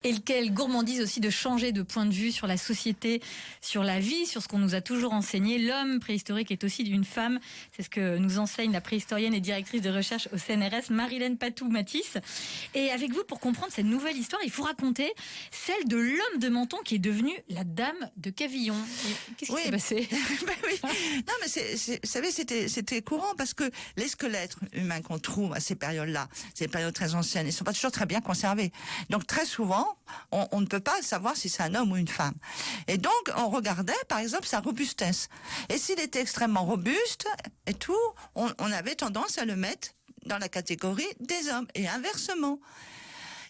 Et quelle gourmandise aussi de changer de point de vue sur la société, sur la vie, sur ce qu'on nous a toujours enseigné. L'homme préhistorique est aussi une femme. C'est ce que nous enseigne la préhistorienne et directrice de recherche au CNRS, Marilène Patou-Matisse. Et avec vous, pour comprendre cette nouvelle histoire, il faut raconter celle de l'homme de Menton qui est devenu la dame de Cavillon. Qu'est-ce qui s'est passé? Oui. Non, mais vous savez, c'était courant parce que les squelettes humains qu'on trouve à ces périodes-là, ces périodes très anciennes, ils sont pas toujours très bien conservés. Donc très souvent, on ne peut pas savoir si c'est un homme ou une femme. Et donc, on regardait, par exemple, sa robustesse. Et s'il était extrêmement robuste et tout, on avait tendance à le mettre dans la catégorie des hommes. Et inversement.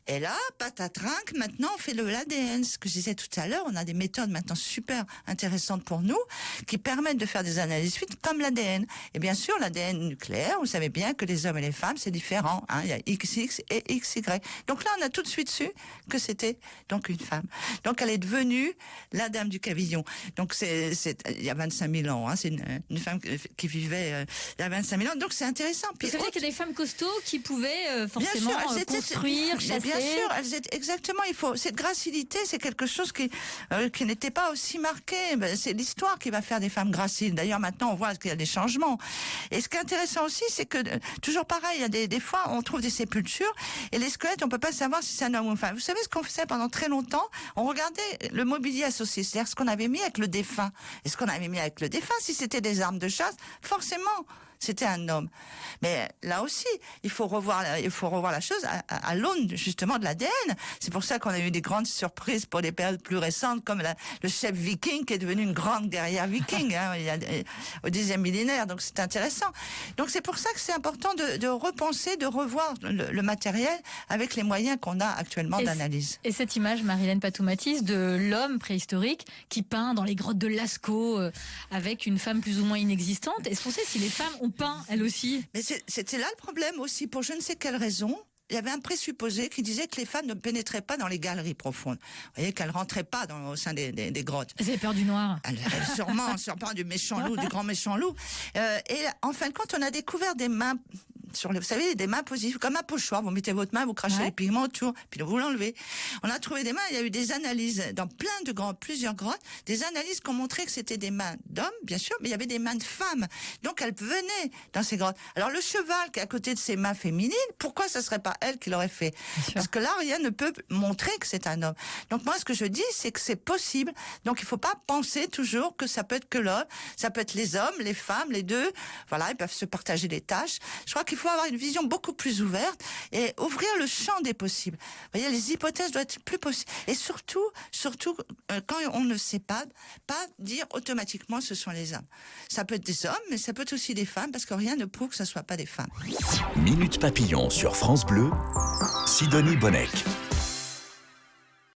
Et là, patatrinque, maintenant on fait l'ADN. Ce que je disais tout à l'heure, on a des méthodes maintenant super intéressantes pour nous qui permettent de faire des analyses suites comme l'ADN. Et bien sûr, l'ADN nucléaire, vous savez bien que les hommes et les femmes, c'est différent. Hein, il y a XX et XY. Donc là, on a tout de suite su que c'était donc une femme. Donc elle est devenue la dame du Cavillon. Donc c'est il y a 25 000 ans. Hein, c'est une femme qui vivait il y a 25 000 ans. Donc c'est intéressant. Puis ça veut dire qu'il y a des femmes costauds qui pouvaient forcément construire, chasser. Bien sûr, exactement. Cette gracilité, c'est quelque chose qui n'était pas aussi marqué. C'est l'histoire qui va faire des femmes graciles. D'ailleurs, maintenant, on voit qu'il y a des changements. Et ce qui est intéressant aussi, c'est que toujours pareil, il y a des fois, on trouve des sépultures et les squelettes, on peut pas savoir si c'est un homme ou une femme. Vous savez ce qu'on faisait pendant très longtemps? On regardait le mobilier associé, c'est-à-dire ce qu'on avait mis avec le défunt. Et ce qu'on avait mis avec le défunt, si c'était des armes de chasse, forcément, c'était un homme. Mais là aussi, il faut revoir la chose à l'aune justement de l'ADN. C'est pour ça qu'on a eu des grandes surprises pour des périodes plus récentes, comme le chef viking qui est devenu une grande guerrière viking au 10e millénaire. Donc c'est intéressant. Donc c'est pour ça que c'est important de repenser, de revoir le matériel avec les moyens qu'on a actuellement d'analyse. Et cette image, Marilène Patou-Matisse, de l'homme préhistorique qui peint dans les grottes de Lascaux avec une femme plus ou moins inexistante. Est-ce qu'on sait si les femmes ont peint elles aussi? Mais c'était là le problème aussi, pour je ne sais quelle raison. Il y avait un présupposé qui disait que les femmes ne pénétraient pas dans les galeries profondes. Vous voyez, qu'elles rentraient pas au sein des grottes. Elles avaient peur du noir. Elles sûrement du méchant loup, du grand méchant loup. Et en fin de compte, on a découvert des mains vous savez, des mains positives, comme un pochoir. Vous mettez votre main, vous crachez les pigments autour, puis vous l'enlevez. On a trouvé des mains, il y a eu des analyses dans plusieurs grottes, des analyses qui ont montré que c'était des mains d'hommes, bien sûr, mais il y avait des mains de femmes. Donc elles venaient dans ces grottes. Alors le cheval qui est à côté de ces mains féminines, pourquoi ce serait pas elle qui l'aurait fait? Parce que là, rien ne peut montrer que c'est un homme. Donc moi, ce que je dis, c'est que c'est possible. Donc il faut pas penser toujours que ça peut être que l'homme, ça peut être les hommes, les femmes, les deux. Voilà, ils peuvent se partager les tâches. Je crois qu'il faut avoir une vision beaucoup plus ouverte et ouvrir le champ des possibles. Vous voyez, les hypothèses doivent être plus possibles. Et surtout, quand on ne sait pas dire automatiquement ce sont les hommes. Ça peut être des hommes, mais ça peut être aussi des femmes, parce que rien ne prouve que ce ne soit pas des femmes. Minute Papillon sur France Bleu, Sidonie Bonnec.